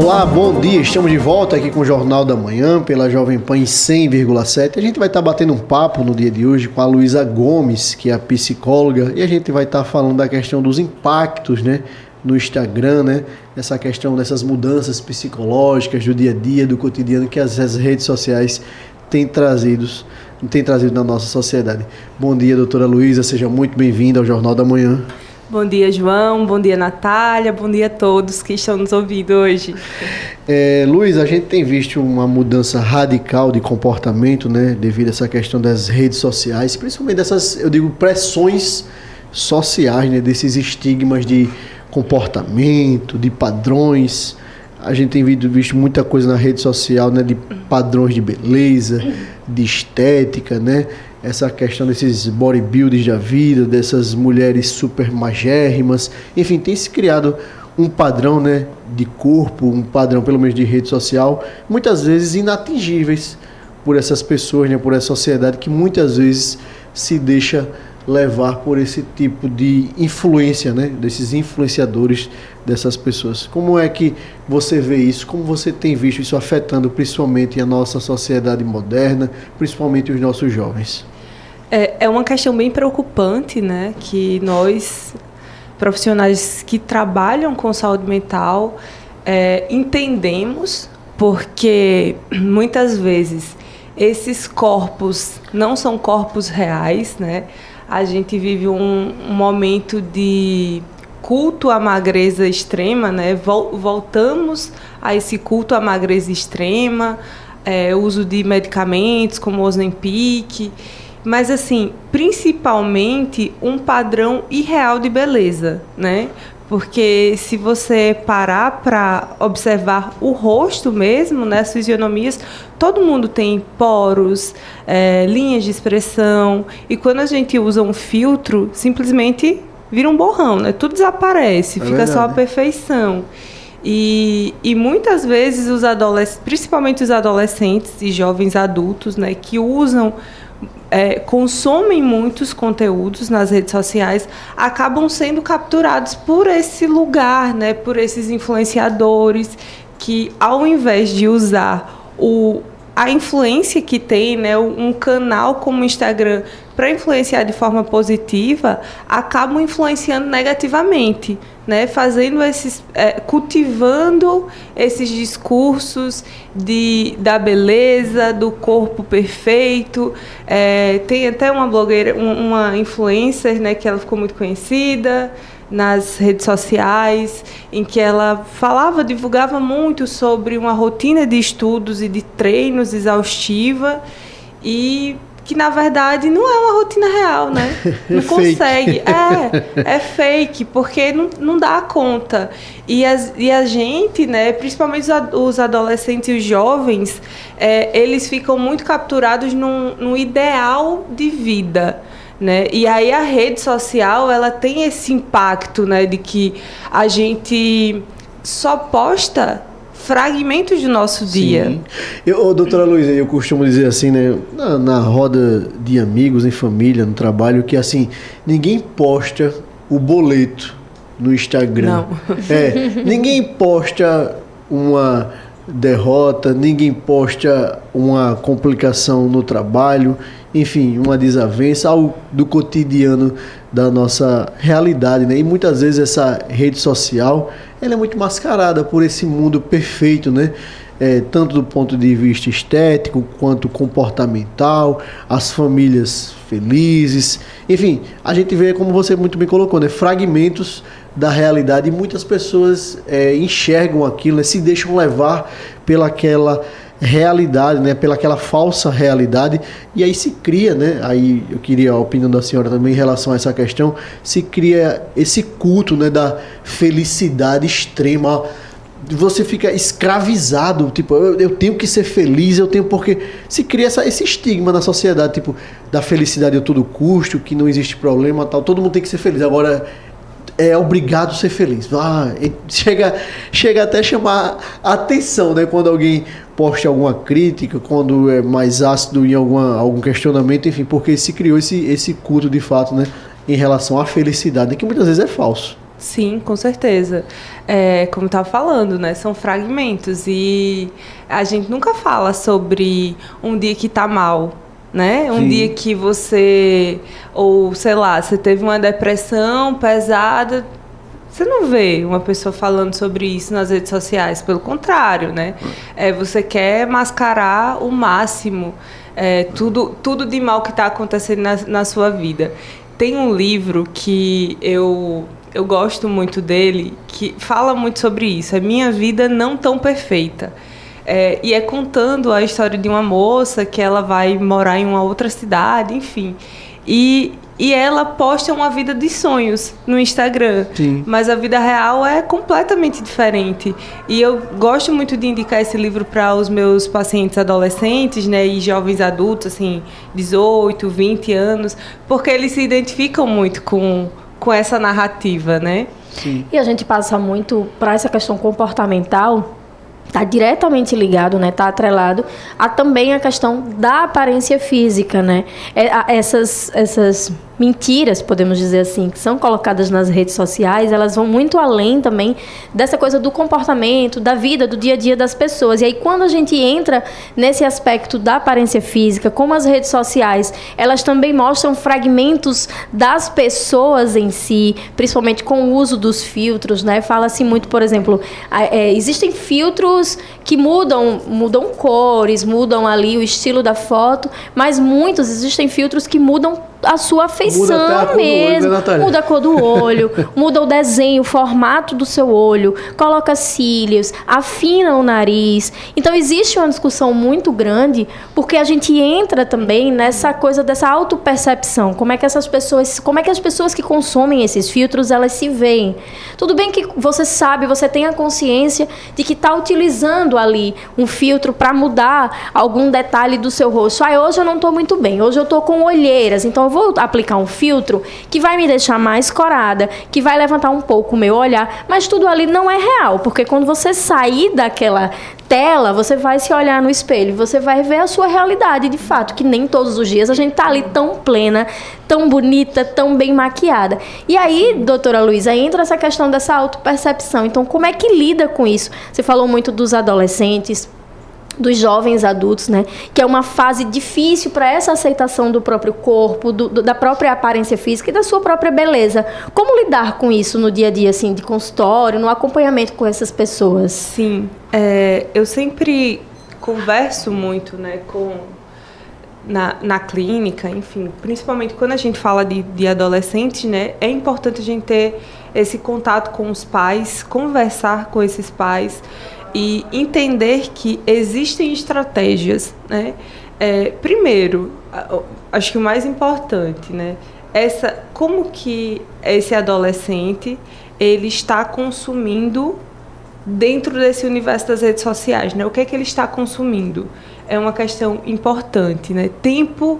Olá, bom dia. Estamos de volta aqui com o Jornal da Manhã pela Jovem Pan em 100,7. A gente vai estar batendo um papo no dia de hoje com a Luísa Gomes, que é a psicóloga, e a gente vai estar falando da questão dos impactos, né, no Instagram, né, essa questão dessas mudanças psicológicas do dia a dia, do cotidiano que as redes sociais têm trazido na nossa sociedade. Bom dia, doutora Luísa, seja muito bem-vinda ao Jornal da Manhã. Bom dia, João. Bom dia, Natália. Bom dia a todos que estão nos ouvindo hoje. Luiz, a gente tem visto uma mudança radical de comportamento, né, devido a essa questão das redes sociais, principalmente dessas, eu digo, pressões sociais, né, desses estigmas de comportamento, de padrões. A gente tem visto muita coisa na rede social, né, de padrões de beleza, de estética, né? Essa questão desses bodybuilders da vida, dessas mulheres super magérrimas. Enfim, tem se criado um padrão, né, de corpo, um padrão, pelo menos de rede social, muitas vezes inatingíveis por essas pessoas, né, por essa sociedade que muitas vezes se deixa levar por esse tipo de influência, né, desses influenciadores, dessas pessoas. Como é que você vê isso? Como você tem visto isso afetando principalmente a nossa sociedade moderna, principalmente os nossos jovens? É uma questão bem preocupante, né, que nós, profissionais que trabalham com saúde mental, entendemos, porque muitas vezes esses corpos não são corpos reais, né? A gente vive um momento de culto à magreza extrema, né? Voltamos a esse culto à magreza extrema, uso de medicamentos como o Ozempic, mas assim, principalmente um padrão irreal de beleza, né? Porque se você parar para observar o rosto mesmo, né, as fisionomias, todo mundo tem poros, linhas de expressão, e quando a gente usa um filtro, simplesmente vira um borrão, né? Tudo desaparece, fica verdade. só a perfeição. E muitas vezes principalmente os adolescentes e jovens adultos, né, que consomem muitos conteúdos nas redes sociais, acabam sendo capturados por esse lugar, né, por esses influenciadores que, ao invés de usar a influência que tem, né, um canal como o Instagram para influenciar de forma positiva, acabam influenciando negativamente, né, cultivando esses discursos da beleza, do corpo perfeito. Tem até uma blogueira, uma influencer, né, que ela ficou muito conhecida nas redes sociais, em que ela divulgava muito sobre uma rotina de estudos e de treinos exaustiva, e que na verdade não é uma rotina real, né? Não consegue. É fake, porque não dá conta. E a gente, né, principalmente os adolescentes e os jovens, eles ficam muito capturados num ideal de vida, né? E aí a rede social, ela tem esse impacto, né, de que a gente só posta fragmentos do nosso dia. Doutora Luísa, eu costumo dizer assim, né, na roda de amigos, em família, no trabalho, que assim, ninguém posta o boleto no Instagram. Não. Ninguém posta uma derrota, ninguém posta uma complicação no trabalho, enfim, uma desavença, algo do cotidiano da nossa realidade, né? E muitas vezes essa rede social, ela é muito mascarada por esse mundo perfeito, né? Tanto do ponto de vista estético quanto comportamental, as famílias felizes, enfim, a gente vê, como você muito bem colocou, né, fragmentos da realidade, e muitas pessoas enxergam aquilo, né, se deixam levar pelaquela realidade, né, pelaquela falsa realidade, e aí se cria, né, aí eu queria a opinião da senhora também em relação a essa questão, se cria esse culto, né, da felicidade extrema. Você fica escravizado, tipo, eu tenho que ser feliz, porque se cria esse estigma na sociedade, tipo, da felicidade a todo custo, que não existe problema, tal, todo mundo tem que ser feliz. Agora, é obrigado a ser feliz. Chega até a chamar a atenção, né, quando alguém posta alguma crítica, quando é mais ácido em algum questionamento, enfim, porque se criou esse culto de fato, né, em relação à felicidade, que muitas vezes é falso. Sim, com certeza. Como eu estava falando, né? São fragmentos e a gente nunca fala sobre um dia que tá mal, né? Um dia que você, ou sei lá, você teve uma depressão pesada. Você não vê uma pessoa falando sobre isso nas redes sociais, pelo contrário, né? Você quer mascarar o máximo tudo de mal que está acontecendo na sua vida. Tem um livro que eu gosto muito dele, que fala muito sobre isso. É Minha Vida Não Tão Perfeita. E é contando a história de uma moça que ela vai morar em uma outra cidade, enfim. E ela posta uma vida de sonhos no Instagram. Sim. Mas a vida real é completamente diferente. E eu gosto muito de indicar esse livro para os meus pacientes adolescentes, né, e jovens adultos, assim, 18, 20 anos, porque eles se identificam muito com essa narrativa, né? Sim. E a gente passa muito para essa questão comportamental. Está diretamente ligado, né? Está atrelado a também a questão da aparência física, né? Essas mentiras, podemos dizer assim, que são colocadas nas redes sociais, elas vão muito além também dessa coisa do comportamento, da vida, do dia a dia das pessoas. E aí, quando a gente entra nesse aspecto da aparência física, como as redes sociais, elas também mostram fragmentos das pessoas em si, principalmente com o uso dos filtros, né? Fala-se muito, por exemplo, existem filtros que mudam cores, mudam ali o estilo da foto, mas existem filtros que mudam a sua feição mesmo, muda a cor do olho, muda o desenho, o formato do seu olho, coloca cílios, afina o nariz. Então existe uma discussão muito grande, porque a gente entra também nessa coisa dessa autopercepção, como é que as pessoas que consomem esses filtros, elas se veem. Tudo bem que você sabe, você tem a consciência de que está utilizando ali um filtro para mudar algum detalhe do seu rosto. Hoje eu não estou muito bem, hoje eu estou com olheiras, então eu vou aplicar um filtro que vai me deixar mais corada, que vai levantar um pouco o meu olhar, mas tudo ali não é real, porque quando você sair daquela tela, você vai se olhar no espelho, você vai ver a sua realidade, de fato, que nem todos os dias a gente tá ali tão plena, tão bonita, tão bem maquiada. E aí, doutora Luísa, entra essa questão dessa autopercepção. Então, como é que lida com isso? Você falou muito dos adolescentes, dos jovens adultos, né? Que é uma fase difícil para essa aceitação do próprio corpo, da própria aparência física e da sua própria beleza. Como lidar com isso no dia a dia, assim, de consultório, no acompanhamento com essas pessoas? Sim, eu sempre converso muito, né, na clínica, enfim, principalmente quando a gente fala de adolescentes, né, é importante a gente ter esse contato com os pais, conversar com esses pais, e entender que existem estratégias, né? Primeiro, acho que o mais importante, né? Como que esse adolescente ele está consumindo dentro desse universo das redes sociais, né? O que é que ele está consumindo? É uma questão importante, né? Tempo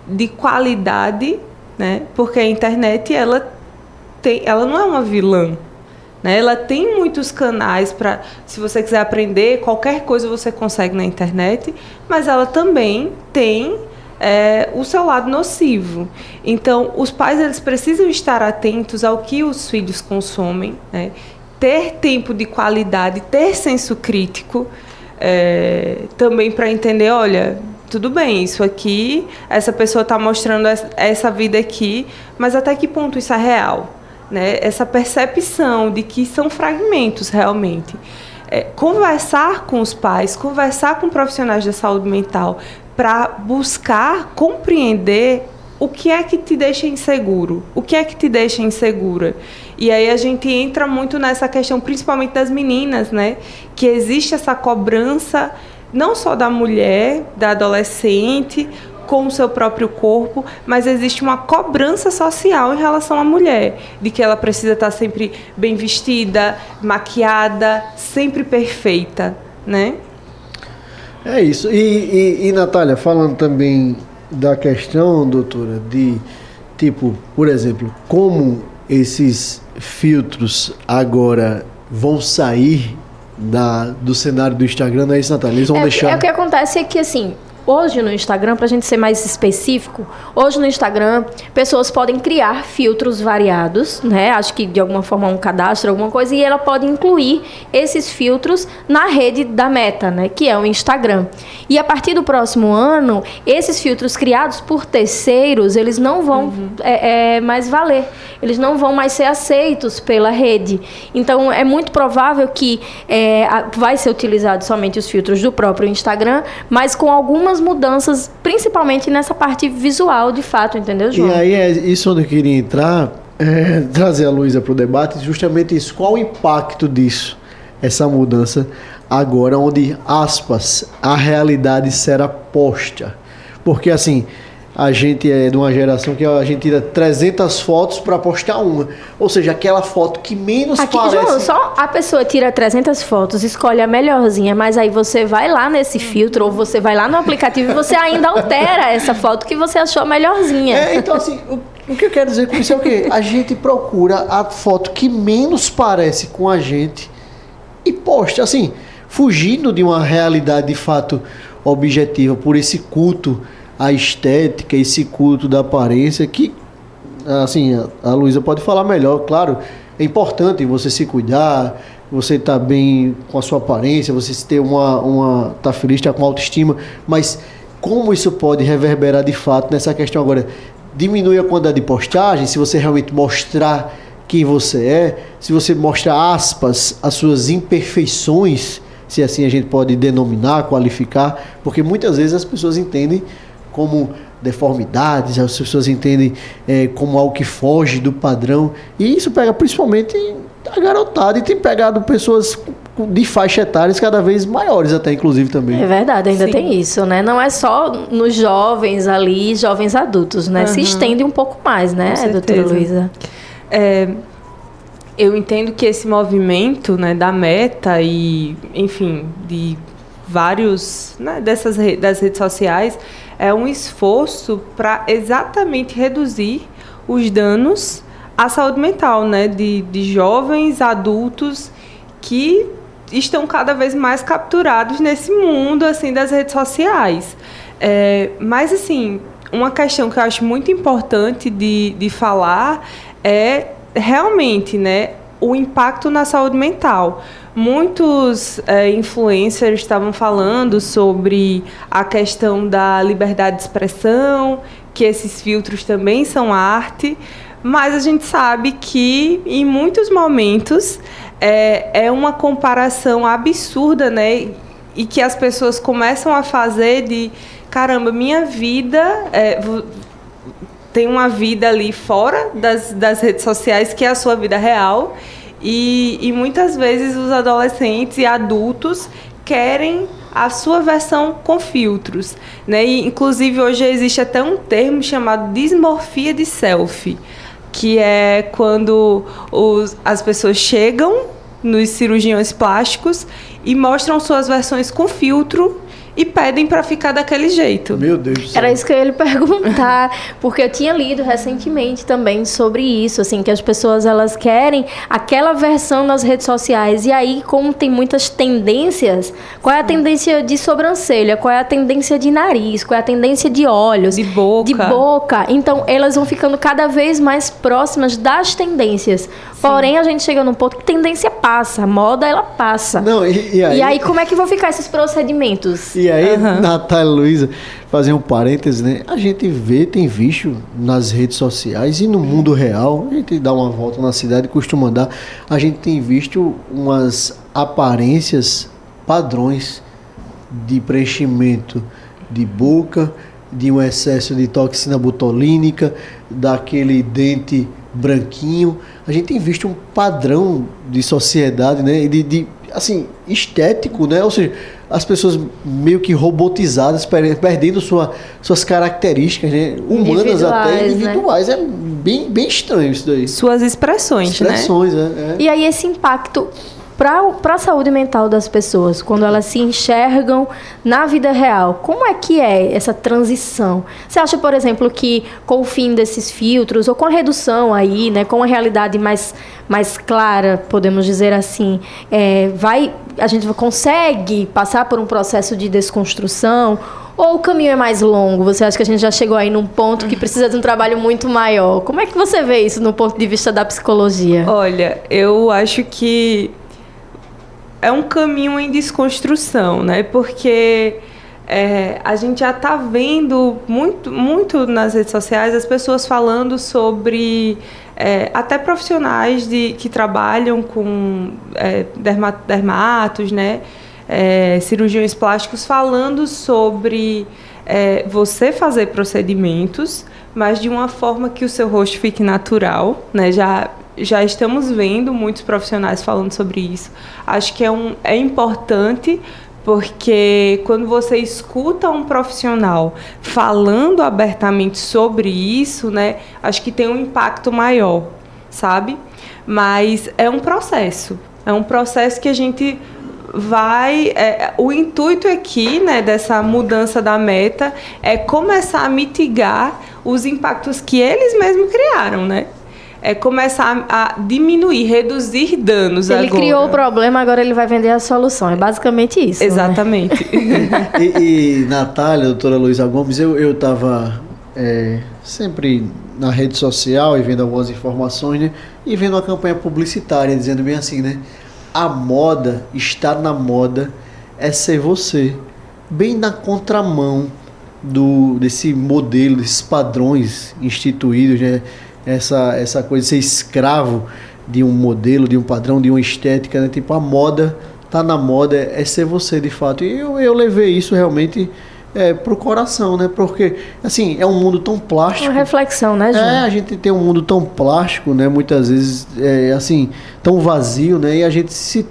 de qualidade, né? Porque a internet ela não é uma vilã. Né? Ela tem muitos canais para, se você quiser aprender, qualquer coisa você consegue na internet, mas ela também tem o seu lado nocivo. Então, os pais eles precisam estar atentos ao que os filhos consomem, né? Ter tempo de qualidade, ter senso crítico, também para entender, olha, tudo bem, isso aqui, essa pessoa está mostrando essa vida aqui, mas até que ponto isso é real? Né, essa percepção de que são fragmentos realmente. Conversar com os pais, conversar com profissionais da saúde mental para buscar compreender o que é que te deixa inseguro, o que é que te deixa insegura. E aí a gente entra muito nessa questão, principalmente das meninas, né, que existe essa cobrança não só da mulher, da adolescente, com o seu próprio corpo, mas existe uma cobrança social em relação à mulher, de que ela precisa estar sempre bem vestida, maquiada, sempre perfeita, né? É isso. E Natália, falando também da questão, doutora, de, tipo, por exemplo, como esses filtros agora vão sair do cenário do Instagram, não é isso, Natália? Eles vão deixar... O que acontece é que, assim, Hoje no Instagram, para a gente ser mais específico, hoje no Instagram, pessoas podem criar filtros variados, né? Acho que de alguma forma um cadastro, alguma coisa, e ela pode incluir esses filtros na rede da Meta, né? Que é o Instagram. E a partir do próximo ano, esses filtros criados por terceiros, eles não vão mais valer. Eles não vão mais ser aceitos pela rede. Então, é muito provável que vai ser utilizado somente os filtros do próprio Instagram, mas com algumas mudanças, principalmente nessa parte visual, de fato, entendeu, João? E aí é isso onde eu queria entrar, trazer a Luísa para o debate, justamente isso. Qual o impacto disso, essa mudança, agora onde, aspas, a realidade será posta? Porque, assim, a gente é de uma geração que a gente tira 300 fotos para postar uma. Ou seja, aquela foto que menos parece... João, só a pessoa tira 300 fotos, escolhe a melhorzinha, mas aí você vai lá nesse filtro, ou você vai lá no aplicativo e você ainda altera essa foto que você achou a melhorzinha. Então, assim, o que eu quero dizer com isso é o quê? A gente procura a foto que menos parece com a gente e posta, assim, fugindo de uma realidade de fato objetiva, por esse culto a estética, esse culto da aparência, que, assim, a Luísa pode falar melhor, claro, é importante você se cuidar, você estar bem com a sua aparência, você ter tá feliz, estar com autoestima, mas como isso pode reverberar de fato nessa questão agora? Diminui a quantidade de postagem, se você realmente mostrar quem você é, se você mostrar, aspas, as suas imperfeições, se assim a gente pode denominar, qualificar, porque muitas vezes as pessoas entendem como deformidades, as pessoas entendem como algo que foge do padrão, e isso pega principalmente a garotada, e tem pegado pessoas de faixa etárias cada vez maiores até, inclusive, também. É verdade, ainda Sim. tem isso, né? Não é só nos jovens ali, jovens adultos, né? Se estende um pouco mais, né, doutora Luísa? Eu entendo que esse movimento, né, da Meta e, enfim, de vários, né, das redes sociais, é um esforço para exatamente reduzir os danos à saúde mental, né, de jovens adultos que estão cada vez mais capturados nesse mundo, assim, das redes sociais. Mas, assim, uma questão que eu acho muito importante de falar é realmente, né, o impacto na saúde mental. Muitos influencers estavam falando sobre a questão da liberdade de expressão, que esses filtros também são arte, mas a gente sabe que, em muitos momentos, é uma comparação absurda, né? E que as pessoas começam a fazer de, caramba, minha vida... tem uma vida ali fora das redes sociais, que é a sua vida real, e muitas vezes os adolescentes e adultos querem a sua versão com filtros, né? E, inclusive, hoje existe até um termo chamado dismorfia de selfie, que é quando as pessoas chegam nos cirurgiões plásticos e mostram suas versões com filtro e pedem para ficar daquele jeito. Meu Deus do céu. Era isso que eu ia lhe perguntar, porque eu tinha lido recentemente também sobre isso, assim, que as pessoas, elas querem aquela versão nas redes sociais, e aí, como tem muitas tendências, qual é a tendência de sobrancelha, qual é a tendência de nariz, qual é a tendência de olhos, De boca. Então, elas vão ficando cada vez mais próximas das tendências. Porém, a gente chega num ponto que tendência passa, a moda, ela passa. Não, e aí, como é que vão ficar esses procedimentos? E aí, Natália e Luísa, fazer um parêntese, né? A gente tem visto nas redes sociais e no mundo real, a gente dá uma volta na cidade, costuma andar, a gente tem visto umas aparências, padrões de preenchimento de boca, de um excesso de toxina botulínica, daquele dente branquinho. A gente tem visto um padrão de sociedade, né? Assim, estético, né? Ou seja, as pessoas meio que robotizadas, perdendo suas características, né? Humanas até, individuais. Né? É bem estranho isso daí. Suas expressões, né? E aí esse impacto para a saúde mental das pessoas, quando elas se enxergam na vida real, como é que é essa transição? Você acha, por exemplo, que com o fim desses filtros, ou com a redução aí, né, com a realidade mais clara, podemos dizer assim, a gente consegue passar por um processo de desconstrução? Ou o caminho é mais longo? Você acha que a gente já chegou aí num ponto que precisa de um trabalho muito maior? Como é que você vê isso no ponto de vista da psicologia? Olha, eu acho que é um caminho em desconstrução, né? Porque a gente já está vendo muito nas redes sociais as pessoas falando sobre até profissionais que trabalham com dermatos, né? Cirurgiões plásticos falando sobre você fazer procedimentos, mas de uma forma que o seu rosto fique natural, né? Já estamos vendo muitos profissionais falando sobre isso. Acho que é importante, porque quando você escuta um profissional falando abertamente sobre isso, né, acho que tem um impacto maior, sabe? Mas é um processo que a gente vai... o intuito aqui, né, dessa mudança da meta é começar a mitigar os impactos que eles mesmos criaram, né? É começar a diminuir, reduzir danos. Ele criou o problema, agora ele vai vender a solução. É basicamente isso. Exatamente. Né? e Natália, doutora Luísa Gomes, eu estava sempre na rede social e vendo algumas informações, né? E vendo uma campanha publicitária dizendo bem assim, né? A moda, estar na moda, é ser você. Bem na contramão desse modelo, desses padrões instituídos, né? Essa coisa de ser escravo de um modelo, de um padrão, de uma estética, né? Tipo, a moda, tá na moda, é ser você de fato. E eu levei isso realmente pro coração, né? Porque, assim, é um mundo tão plástico. Uma reflexão, né, João? A gente tem um mundo tão plástico, né? Muitas vezes, assim, tão vazio, né? E a gente se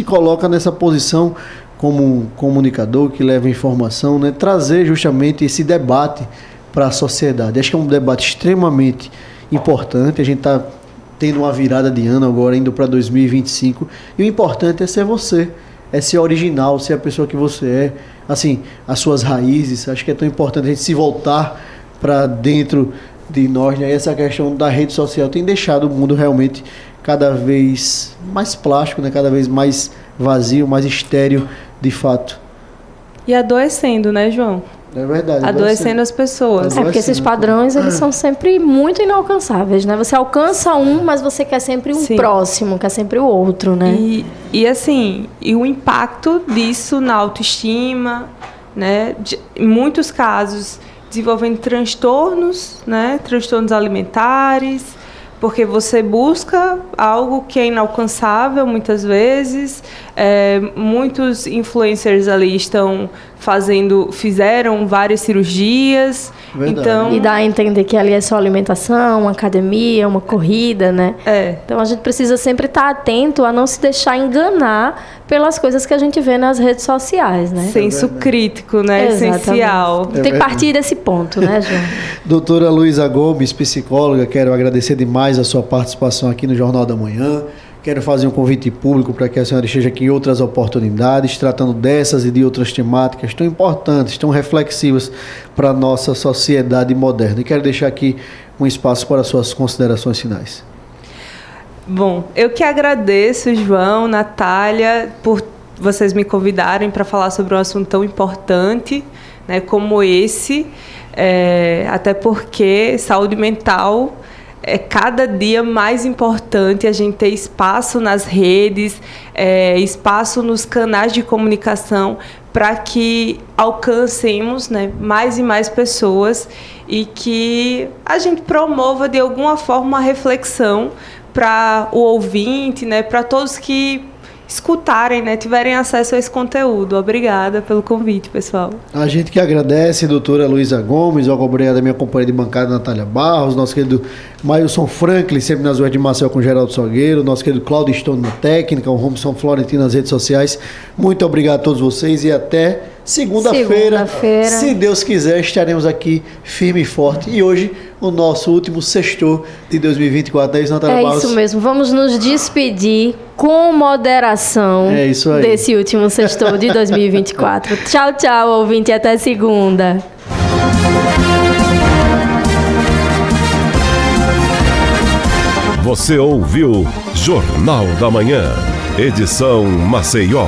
coloca nessa posição como um comunicador que leva informação, né? Trazer justamente esse debate para a sociedade. Acho que é um debate extremamente importante. A gente está tendo uma virada de ano agora, indo para 2025, e o importante é ser você, é ser original, ser a pessoa que você é, assim, as suas raízes. Acho que é tão importante a gente se voltar para dentro de nós, né? E essa questão da rede social tem deixado o mundo realmente cada vez mais plástico, né? Cada vez mais vazio, mais estéril, de fato. E adoecendo, né, João? É verdade. Adoecendo as pessoas. Porque esses padrões, eles são sempre muito inalcançáveis, né? Você alcança um, mas você quer sempre um próximo, quer sempre o outro, né? E assim, o impacto disso na autoestima, né? Em muitos casos, desenvolvendo transtornos, né? Transtornos alimentares, porque você busca algo que é inalcançável muitas vezes. Muitos influencers ali fizeram várias cirurgias. Então, e dá a entender que ali é só alimentação, uma academia, uma corrida, né? Então a gente precisa sempre estar atento a não se deixar enganar pelas coisas que a gente vê nas redes sociais, né? Senso crítico, né? Essencial. Tem que partir desse ponto, né, João? Doutora Luísa Gomes, psicóloga, quero agradecer demais a sua participação aqui no Jornal da Manhã. Quero fazer um convite público para que a senhora esteja aqui em outras oportunidades, tratando dessas e de outras temáticas tão importantes, tão reflexivas para a nossa sociedade moderna. E quero deixar aqui um espaço para suas considerações finais. Bom, eu que agradeço, João, Natália, por vocês me convidarem para falar sobre um assunto tão importante, né, como esse, até porque saúde mental é cada dia mais importante a gente ter espaço nas redes, espaço nos canais de comunicação para que alcancemos, né, mais e mais pessoas e que a gente promova de alguma forma uma reflexão para o ouvinte, né, para todos que escutarem, né, tiverem acesso a esse conteúdo. Obrigada pelo convite, pessoal. A gente que agradece, doutora Luísa Gomes, obrigado a minha companheira de bancada, Natália Barros, nosso querido Mailson Franklin, sempre nas ruas de Marcel com Geraldo Salgueiro, nosso querido Cláudio Stone na técnica, o Robson Florentino nas redes sociais. Muito obrigado a todos vocês e até segunda-feira. Se Deus quiser, estaremos aqui firme e forte. E hoje, o nosso último sextor de 2024. É isso, Natália Barros? É isso mesmo. Vamos nos despedir com moderação desse último sextor de 2024. Tchau, tchau, ouvinte. Até segunda. Você ouviu Jornal da Manhã, edição Maceió.